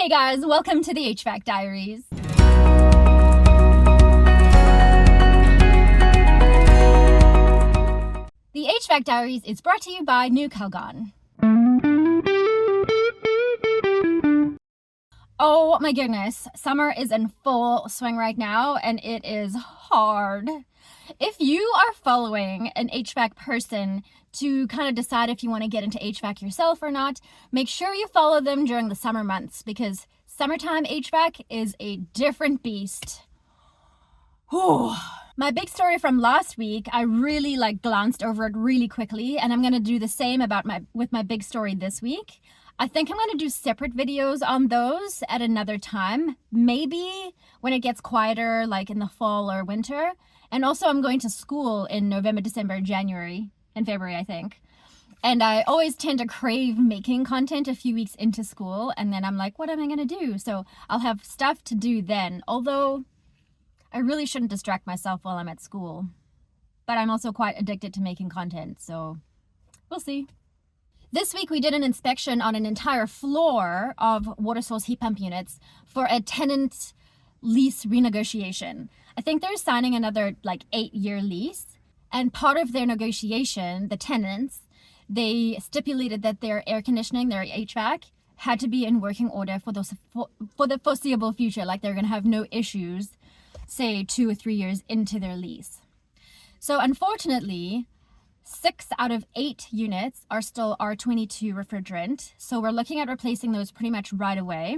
Hey guys, welcome to the HVAC Diaries. The HVAC Diaries is brought to you by New Calgon. Oh my goodness, summer is in full swing right now and it is hard. If you are following an HVAC person to kind of decide if you want to get into HVAC yourself or not, make sure you follow them during the summer months because summertime HVAC is a different beast. Whew. My big story from last week, I really glanced over it really quickly, and I'm going to do the same with my big story this week. I think I'm going to do separate videos on those at another time, maybe when it gets quieter, like in the fall or winter. And also I'm going to school in November, December, January, and February, I think. And I always tend to crave making content a few weeks into school, and then I'm like, what am I going to do? So I'll have stuff to do then, although I really shouldn't distract myself while I'm at school. But I'm also quite addicted to making content, so we'll see. This week we did an inspection on an entire floor of water source heat pump units for a tenant lease renegotiation. I think they're signing another 8-year lease, and part of their negotiation, the tenants, they stipulated that their air conditioning, their HVAC, had to be in working order for the foreseeable future, like they're going to have no issues, say 2 or 3 years into their lease. So unfortunately, 6 out of 8 units are still R22 refrigerant, so we're looking at replacing those pretty much right away.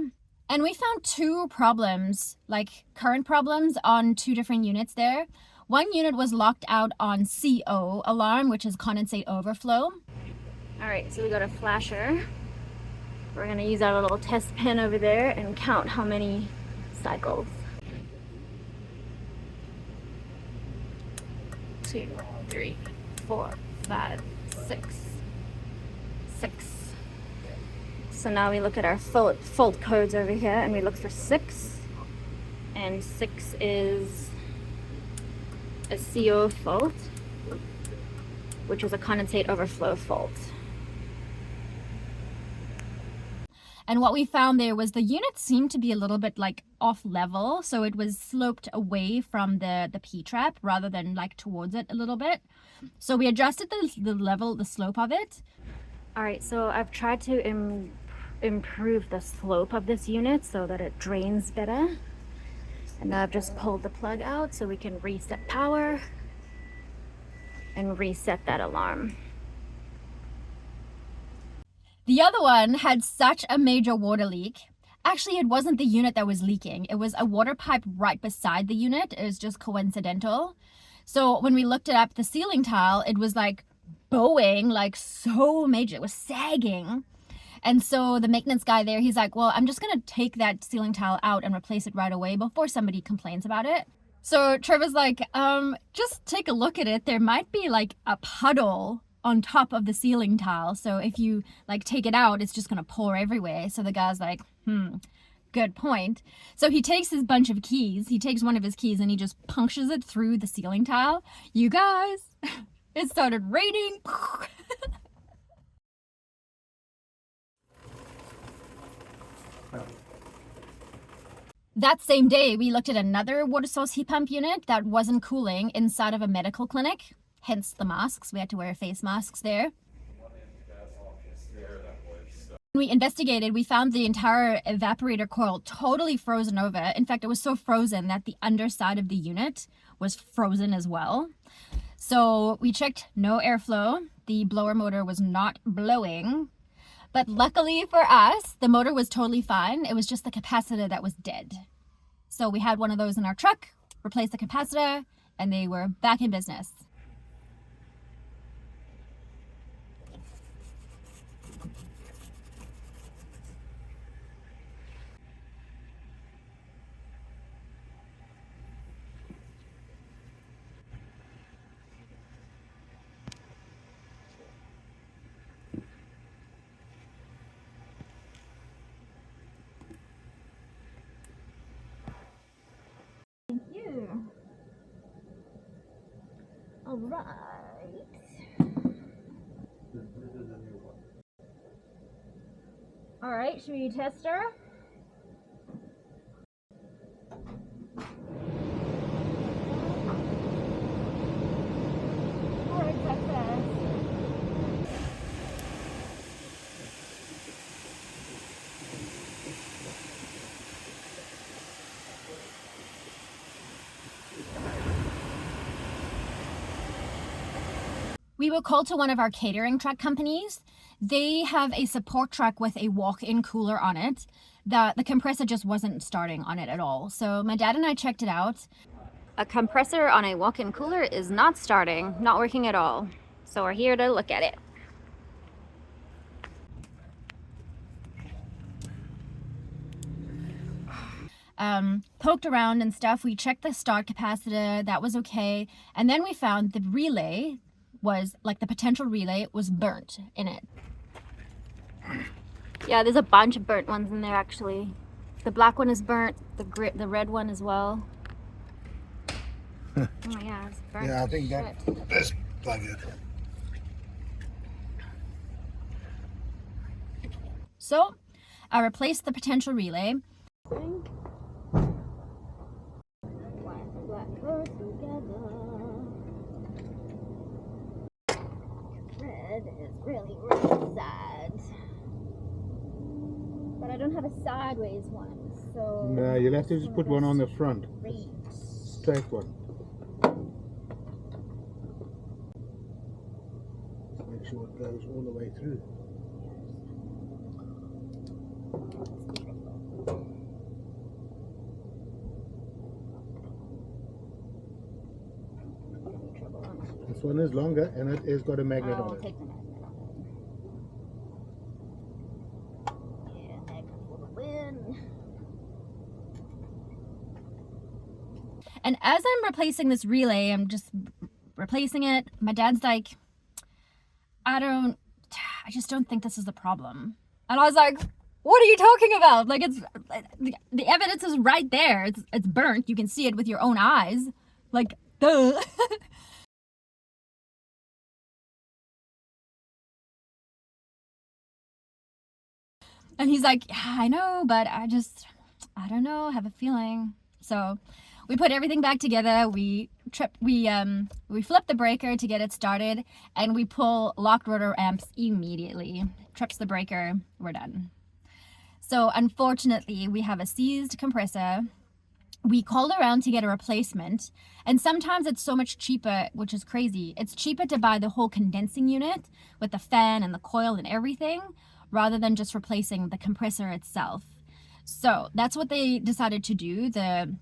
And we found 2 problems, current problems on 2 different units there. One unit was locked out on CO alarm, which is condensate overflow. All right, so we got a flasher. We're gonna use our little test pen over there and count how many cycles. 2, 3, 4, 5, 6. So now we look at our fault codes over here and we look for 6. And 6 is a CO fault, which is a condensate overflow fault. And what we found there was the unit seemed to be a little bit off level, so it was sloped away from the P-trap rather than towards it a little bit. So we adjusted the slope of it. All right, so I've tried to improve the slope of this unit so that it drains better. And now I've just pulled the plug out so we can reset power and reset that alarm. The other one had such a major water leak. Actually, it wasn't the unit that was leaking. It was a water pipe right beside the unit. It was just coincidental. So when we looked it up, the ceiling tile, it was bowing, so major. It was sagging. And so the maintenance guy there, he's like, well, I'm just going to take that ceiling tile out and replace it right away before somebody complains about it. So Trevor's like, just take a look at it. There might be a puddle on top of the ceiling tile. So if you take it out, it's just going to pour everywhere. So the guy's like, good point. So he takes his bunch of keys. He takes one of his keys and he just punctures it through the ceiling tile. You guys, it started raining. That same day, we looked at another water source heat pump unit that wasn't cooling inside of a medical clinic, hence the masks. We had to wear face masks there. When we investigated, we found the entire evaporator coil totally frozen over. In fact, it was so frozen that the underside of the unit was frozen as well. So we checked no airflow. The blower motor was not blowing. But luckily for us, the motor was totally fine. It was just the capacitor that was dead. So we had one of those in our truck, replaced the capacitor, and they were back in business. Thank you. All right. All right, should we test her? We were called to one of our catering truck companies. They have a support truck with a walk-in cooler on it. The compressor just wasn't starting on it at all. So my dad and I checked it out. A compressor on a walk-in cooler is not starting, not working at all. So we're here to look at it. Poked around and stuff. We checked the start capacitor, that was okay. And then we found the relay was, like the potential relay was burnt in it. Yeah, there's a bunch of burnt ones in there actually. The black one is burnt, the red one as well. Oh yeah, it's burnt. Yeah, I think that's plug it. So I replaced the potential relay. Red is really, really sad. But I don't have a sideways one, so... No, you'll have to just put one on the front. Straight one. Make sure it goes all the way through. This one is longer and it has got a magnet on it. Take the magnet on it. Yeah, magnet for the win. And as I'm replacing this relay, I'm just replacing it. My dad's like, I just don't think this is the problem. And I was like, what are you talking about? Like, it's the evidence is right there. It's burnt. You can see it with your own eyes. Like, duh. And he's like, yeah, I know, but I don't know, I have a feeling. So we put everything back together. We flip the breaker to get it started, and we pull locked rotor amps immediately. Trips the breaker, we're done. So unfortunately, we have a seized compressor. We called around to get a replacement, and sometimes it's so much cheaper, which is crazy. It's cheaper to buy the whole condensing unit with the fan and the coil and everything, rather than just replacing the compressor itself. So that's what they decided to do. The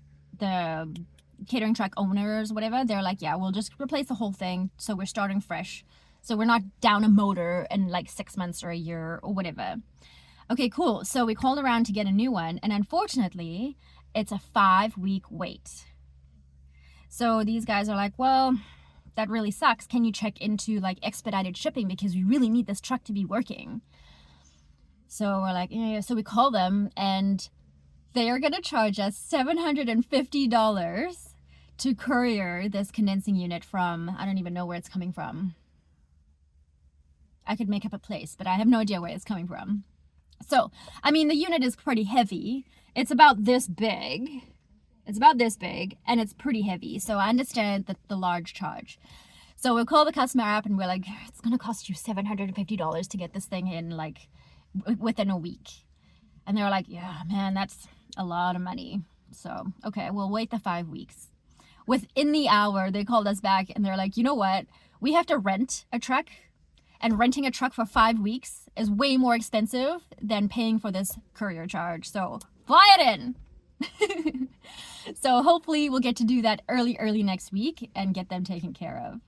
catering truck owners, whatever, they're like, yeah, we'll just replace the whole thing, so we're starting fresh. So we're not down a motor in like 6 months or a year or whatever. Okay, cool. So we called around to get a new one, and unfortunately, it's a 5-week wait. So these guys are like, well, that really sucks. Can you check into like expedited shipping, because we really need this truck to be working? So we're like, yeah. So we call them, and they are going to charge us $750 to courier this condensing unit from, I don't even know where it's coming from. I could make up a place, but I have no idea where it's coming from. So, I mean, the unit is pretty heavy. It's about this big. It's about this big, and it's pretty heavy. So I understand the large charge. So we'll call the customer up, and we're like, it's going to cost you $750 to get this thing in, like, within a week. And they're like, yeah, man, that's a lot of money. So, okay, we'll wait the 5 weeks. Within the hour, they called us back, and they're like, you know what? We have to rent a truck, and renting a truck for 5 weeks is way more expensive than paying for this courier charge. So fly it in. So hopefully we'll get to do that early next week and get them taken care of.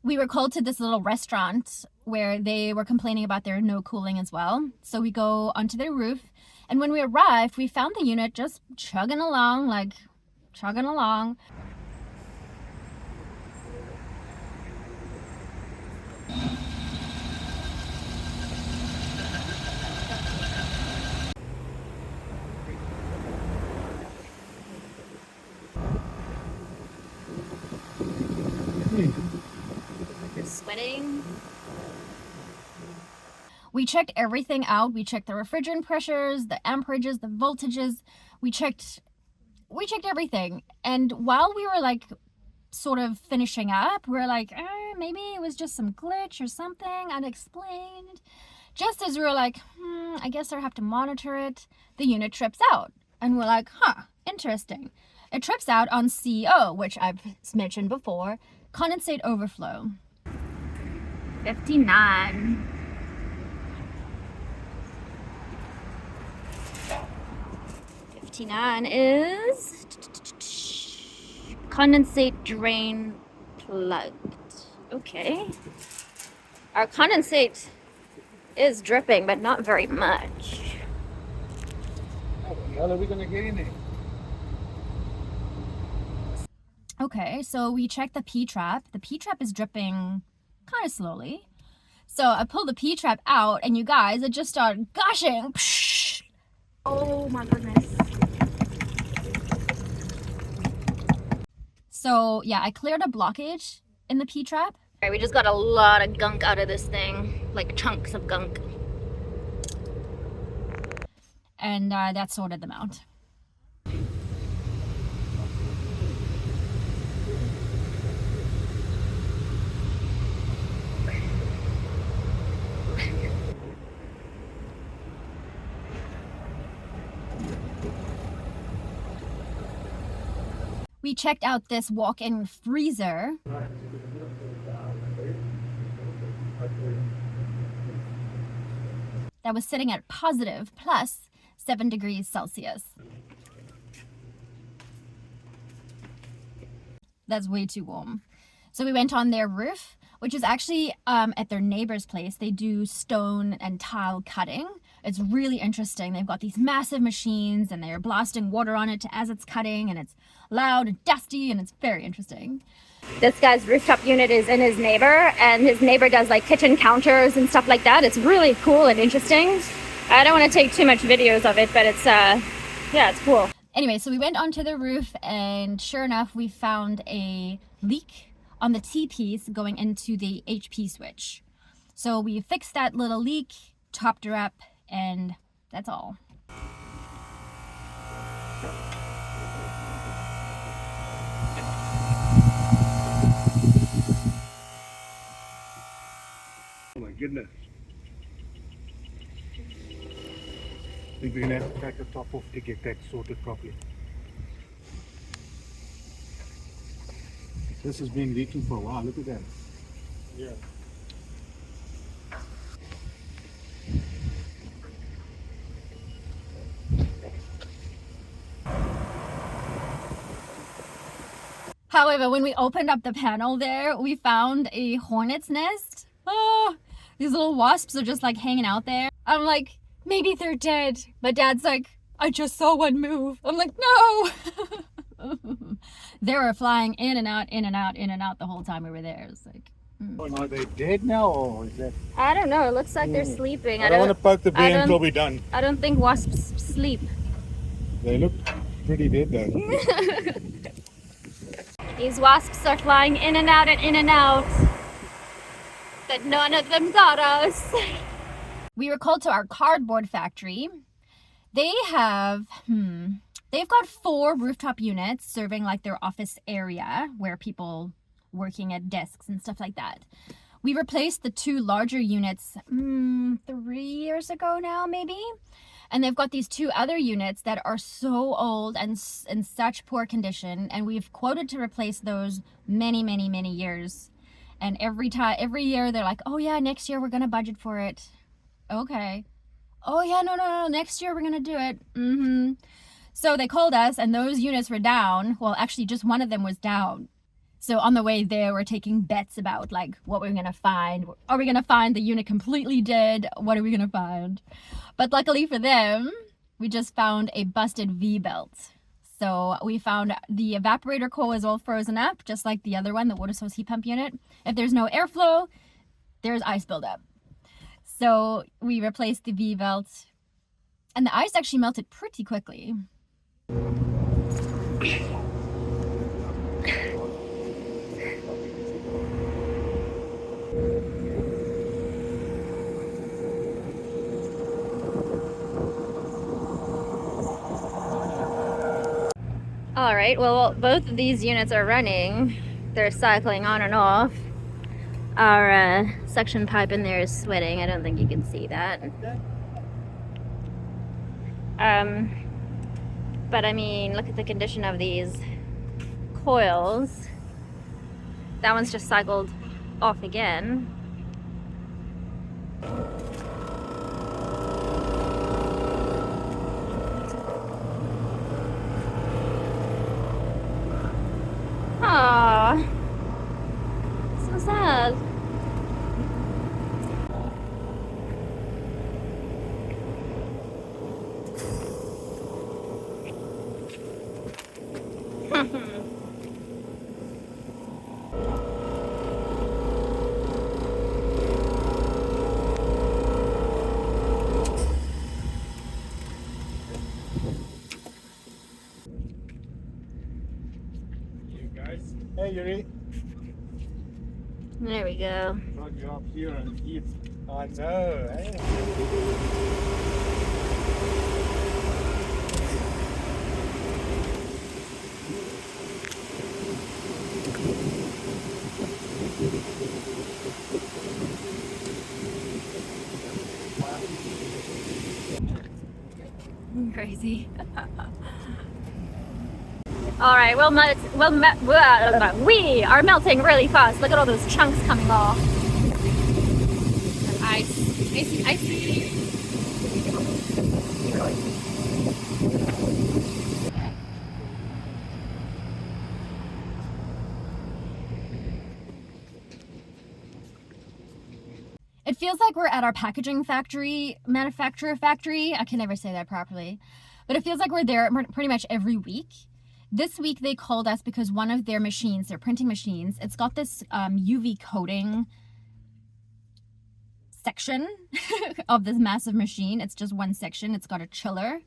We were called to this little restaurant where they were complaining about their no cooling as well. So we go onto their roof, and when we arrived, we found the unit just chugging along. You're sweating. We checked everything out. We checked the refrigerant pressures, the amperages, the voltages. We checked everything. And while we were like sort of finishing up, we're like, maybe it was just some glitch or something unexplained. Just as we were like, I guess I have to monitor it, the unit trips out. And we're like, interesting. It trips out on CO, which I've mentioned before, condensate overflow. 59. Is condensate drain plugged. Okay. Our condensate is dripping, but not very much. How the hell are we gonna get in there? Okay, so we checked the P-trap. The P-trap is dripping kind of slowly. So I pulled the P-trap out, and you guys, it just started gushing. Psh! Oh my goodness. So yeah, I cleared a blockage in the P-trap. All right, we just got a lot of gunk out of this thing, like chunks of gunk. And that sorted them out. We checked out this walk-in freezer. That was sitting at positive plus 7 degrees Celsius. That's way too warm. So we went on their roof, which is actually at their neighbor's place. They do stone and tile cutting. It's really interesting. They've got these massive machines and they're blasting water on it as it's cutting, and it's loud and dusty, and it's very interesting. This guy's rooftop unit is in his neighbor, and his neighbor does like kitchen counters and stuff like that. It's really cool and interesting. I don't want to take too much videos of it, but it's yeah, it's cool. Anyway, so we went onto the roof, and sure enough, we found a leak on the T-piece going into the HP switch. So we fixed that little leak, topped her up, and that's all. Oh my goodness. I think we're gonna have to crack the top off to get that sorted properly. This has been leaking for a while, look at that. Yeah. However, when we opened up the panel there, we found a hornet's nest. Oh, these little wasps are just like hanging out there. I'm like, maybe they're dead. But Dad's like, I just saw one move. I'm like, no. They were flying in and out, in and out, in and out the whole time we were there. It's like, Are they dead now, or is that? I don't know. It looks like they're sleeping. I don't want to poke the bear until we're done. I don't think wasps sleep. They look pretty dead though. These wasps are flying in and out and in and out. But none of them got us. We were called to our cardboard factory. They have, they've got 4 rooftop units serving like their office area where people working at desks and stuff like that. We replaced the 2 larger units 3 years ago now, maybe. And they've got these 2 other units that are so old and in such poor condition. And we've quoted to replace those many, many, many years. And every year they're like, oh yeah, next year we're going to budget for it. Okay. Oh yeah, no, next year we're going to do it. So they called us, and those units were down. Well, actually just one of them was down. So on the way there, we're taking bets about like what we're going to find. Are we going to find the unit completely dead? What are we going to find? But luckily for them, we just found a busted V-belt. So we found the evaporator coil is all frozen up, just like the other one, the water source heat pump unit. If there's no airflow, there's ice buildup. So we replaced the V-belt, and the ice actually melted pretty quickly. All right, well, both of these units are running. They're cycling on and off. Our suction pipe in there is sweating. I don't think you can see that. But I mean, look at the condition of these coils. That one's just cycled off again. You guys. Hey, Yuri. There we go. Brought you up here and eat. I know. Hey. Crazy. All right, we are melting really fast. Look at all those chunks coming off. Ice, icy, icy. It feels like we're at our packaging manufacturer factory. I can never say that properly. But it feels like we're there pretty much every week. This week they called us because one of their machines, their printing machines, it's got this UV coating section of this massive machine. It's just one section. It's got a chiller.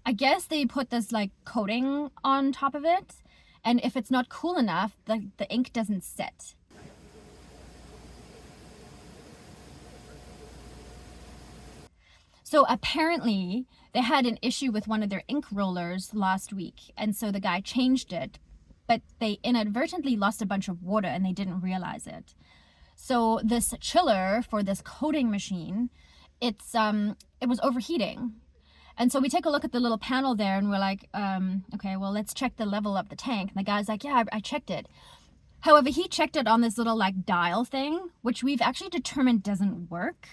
I guess they put this like coating on top of it, and if it's not cool enough, the ink doesn't set. So apparently they had an issue with one of their ink rollers last week, and so the guy changed it, but they inadvertently lost a bunch of water and they didn't realize it. So this chiller for this coating machine, it was overheating. And so we take a look at the little panel there and we're like, okay, well, let's check the level of the tank. And the guy's like, yeah, I checked it. However, he checked it on this little like dial thing, which we've actually determined doesn't work.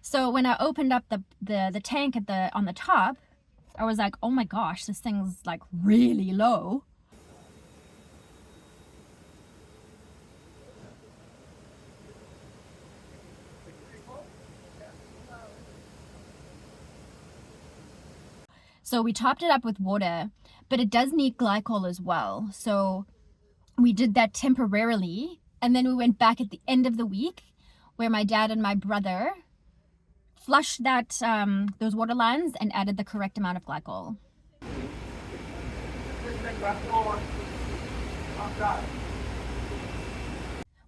So when I opened up the tank on the top, I was like, oh my gosh, this thing's like really low. So we topped it up with water, but it does need glycol as well. So we did that temporarily. And then we went back at the end of the week where my dad and my brother flushed those water lines and added the correct amount of glycol.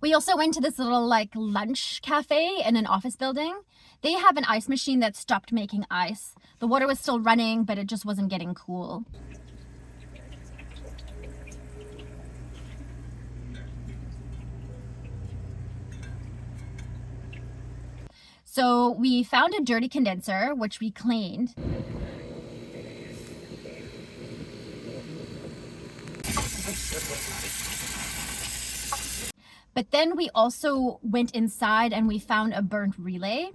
We also went to this little like lunch cafe in an office building. They have an ice machine that stopped making ice. The water was still running, but it just wasn't getting cool. So we found a dirty condenser, which we cleaned. But then we also went inside and we found a burnt relay.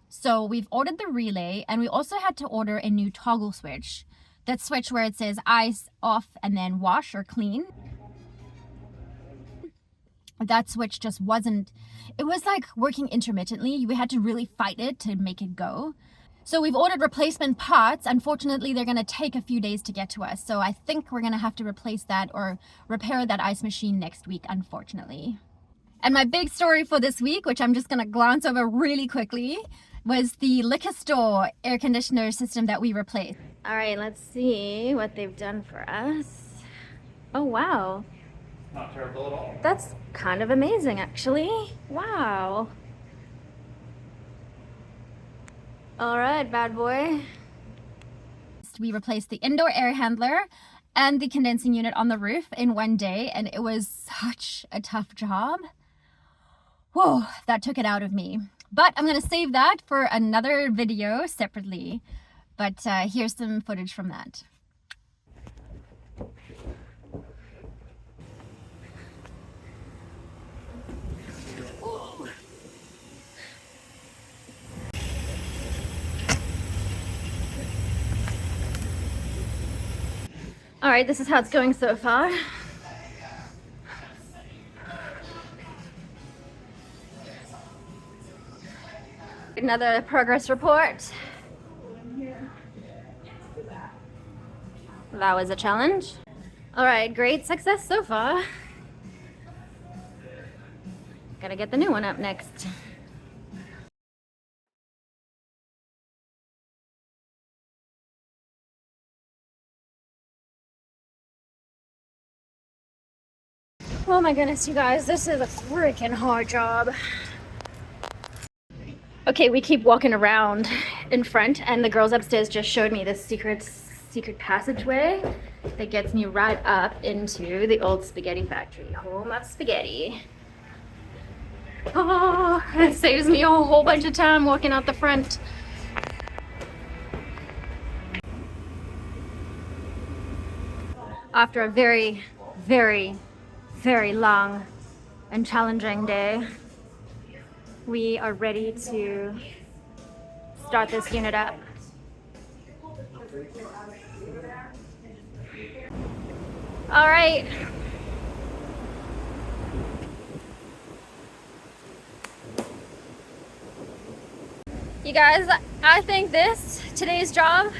So we've ordered the relay, and we also had to order a new toggle switch. That switch where it says ice, off, and then wash or clean. That switch just wasn't, it was like working intermittently. We had to really fight it to make it go. So we've ordered replacement parts. Unfortunately, they're gonna take a few days to get to us. So I think we're gonna have to replace that or repair that ice machine next week, unfortunately. And my big story for this week, which I'm just gonna glance over really quickly, was the liquor store air conditioner system that we replaced. All right, let's see what they've done for us. Oh, wow. Not terrible at all. That's kind of amazing, actually. Wow. All right, bad boy. We replaced the indoor air handler and the condensing unit on the roof in one day, and it was such a tough job. Whoa, that took it out of me. But I'm gonna save that for another video separately. But here's some footage from that. All right, this is how it's going so far. Another progress report. That was a challenge. All right, great success so far. Gotta get the new one up next. Oh my goodness, you guys, this is a freaking hard job. Okay, we keep walking around in front, and the girls upstairs just showed me this secret passageway that gets me right up into the old spaghetti factory, home of spaghetti. Oh, it saves me a whole bunch of time walking out the front. After a very, very, very long and challenging day, we are ready to start this unit up. All right. You guys, I think today's job,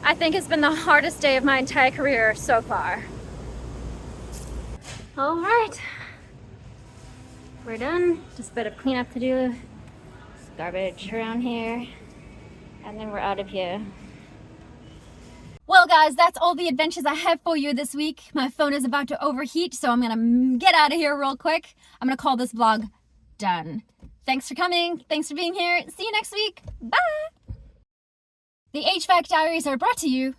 I think it's been the hardest day of my entire career so far. All right. We're done. Just a bit of cleanup to do. Garbage around here. And then we're out of here. Well guys, that's all the adventures I have for you this week. My phone is about to overheat, so I'm gonna get out of here real quick. I'm gonna call this vlog done. Thanks for coming. Thanks for being here. See you next week. Bye! The HVAC diaries are brought to you.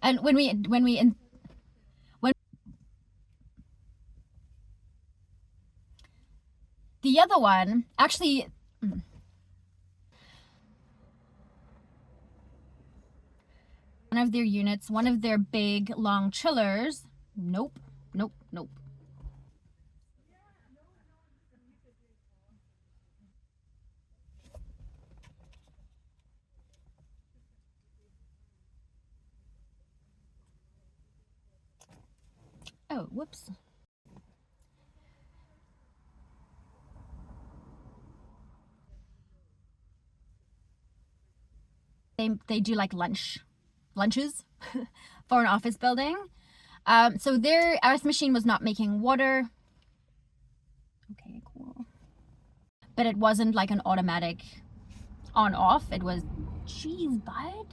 And when the other one, actually, one of their units, one of their big long chillers, nope. Oh, whoops. They do like lunches for an office building. So their ice machine was not making water. Okay, cool. But it wasn't like an automatic on off. It was, jeez, bud.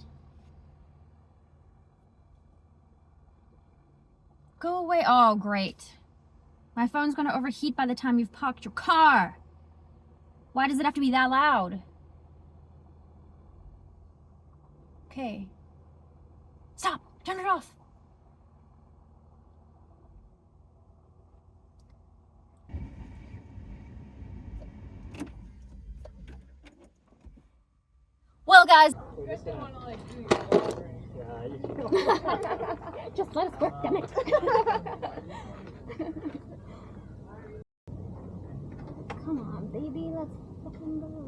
Go away. Oh, great. My phone's gonna overheat by the time you've parked your car. Why does it have to be that loud? Okay. Stop. Turn it off. Well, guys. Just let us work, damn it. Come on, baby. Let's fucking go.